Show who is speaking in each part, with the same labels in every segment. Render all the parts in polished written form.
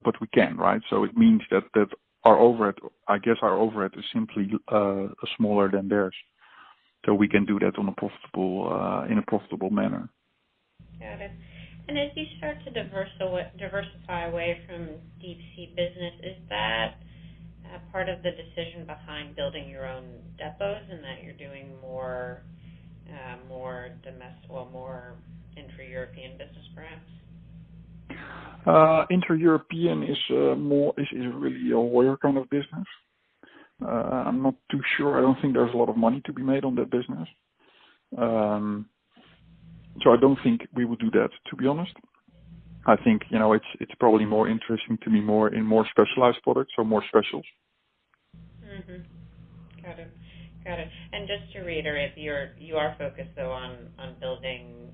Speaker 1: but we can, right? So it means that our overhead, I guess our overhead is simply smaller than theirs. So we can do that on in a profitable manner.
Speaker 2: Got it. And as you start to diversify away from deep sea business, is that part of the decision behind building your own depots, and that you're doing more domestic, more intra-European business, perhaps?
Speaker 1: Inter-European is really a warrior kind of business. I'm not too sure. I don't think there's a lot of money to be made on that business. So I don't think we would do that, to be honest. I think, it's probably more interesting to me in more specialized products, so more specials.
Speaker 2: Mm-hmm. Got it. And just to reiterate, you are focused, though, on building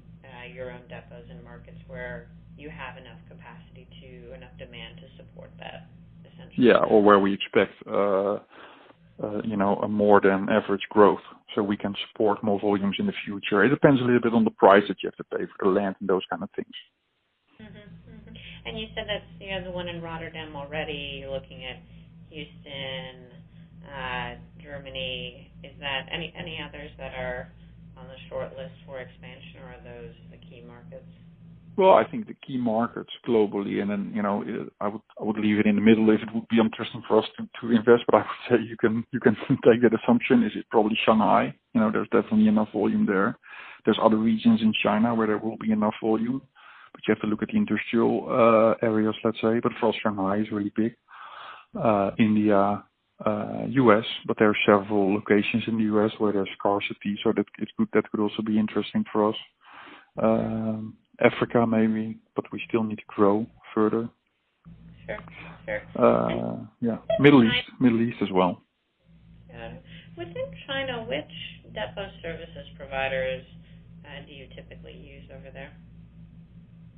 Speaker 2: your own depots in markets where you have enough capacity enough demand to support that, essentially.
Speaker 1: Yeah, or where we expect, a more than average growth, so we can support more volumes in the future. It depends a little bit on the price that you have to pay for the land and those kind of things.
Speaker 2: Mm-hmm. And you said that you have the one in Rotterdam already. You're looking at Houston, Germany. Is that any others that are on the short list for expansion, or are those the key markets?
Speaker 1: Well, I think the key markets globally, and then I would leave it in the middle if it would be interesting for us to invest. But I would say you can take that assumption. Is it probably Shanghai? There's definitely enough volume there. There's other regions in China where there will be enough volume, but you have to look at the industrial areas, let's say. But for us, Shanghai is really big. India, US, but there are several locations in the US where there's scarcity, so that could also be interesting for us. Africa maybe, but we still need to grow further.
Speaker 2: Sure.
Speaker 1: Middle East as well.
Speaker 2: Within China, which depot services providers do you typically use over there?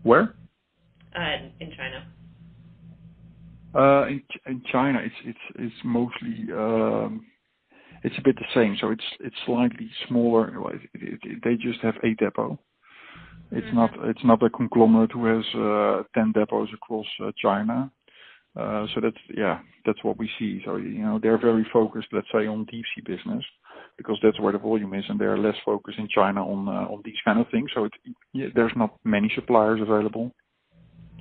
Speaker 1: Where?
Speaker 2: In China.
Speaker 1: In China, it's mostly it's a bit the same. So it's slightly smaller. They just have a depot. It's not a conglomerate who has 10 depots across China. So that's what we see. So they're very focused, let's say, on deep sea business, because that's where the volume is, and they're less focused in China on these kind of things. So there's not many suppliers available.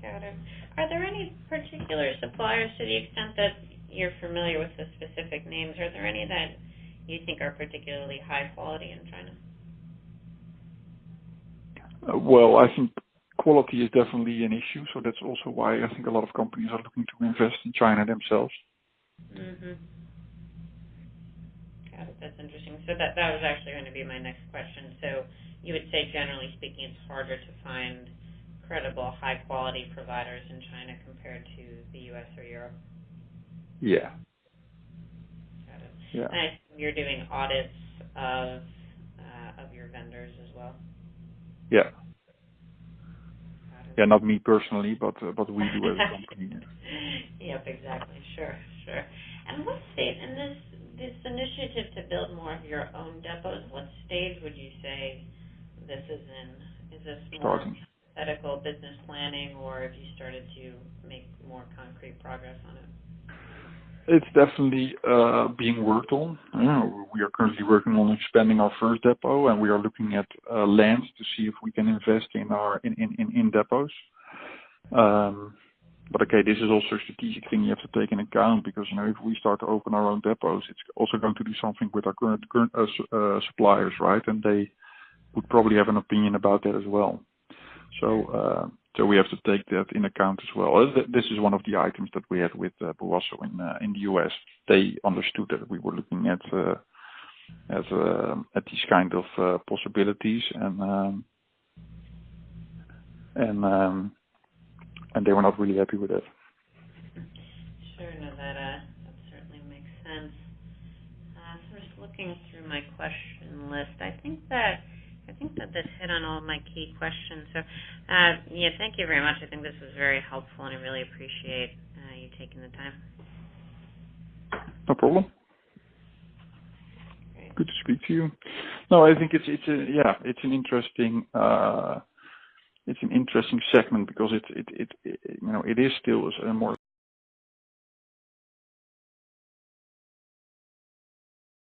Speaker 2: Got it. Are there any particular suppliers, to the extent that you're familiar with the specific names, are there any that you think are particularly high quality in China?
Speaker 1: Well, I think quality is definitely an issue, so that's also why I think a lot of companies are looking to invest in China themselves.
Speaker 2: Mm-hmm. Got it. That's interesting. So that was actually going to be my next question. So you would say, generally speaking, it's harder to find credible, high-quality providers in China compared to the U.S. or Europe?
Speaker 1: Yeah.
Speaker 2: Got it.
Speaker 1: Yeah.
Speaker 2: And I assume you're doing audits of your vendors as well?
Speaker 1: Yeah. Yeah, not me personally, but we do as a company.
Speaker 2: Yep, exactly. Sure. And what stage, in this initiative to build more of your own depots, what stage would you say this is in? Is this more hypothetical business planning, or have you started to make more concrete progress on it?
Speaker 1: It's definitely being worked on. We are currently working on expanding our first depot, and we are looking at land to see if we can invest in depots. But okay, this is also a strategic thing you have to take into account, because if we start to open our own depots, it's also going to do something with our current suppliers, right? And they would probably have an opinion about that as well. So we have to take that in account as well. This is one of the items that we had with Boasso in the US. They understood that we were looking at these kind of possibilities, and they were not really happy with it.
Speaker 2: Sure, no, that certainly makes sense. So just looking through my question list, I think that this hit on all of my key questions. So, thank you very much. I think this was very helpful, and I really appreciate you taking the time.
Speaker 1: No problem.
Speaker 2: Great.
Speaker 1: Good to speak to you. No, I think it's an interesting it's an interesting segment because it is still a more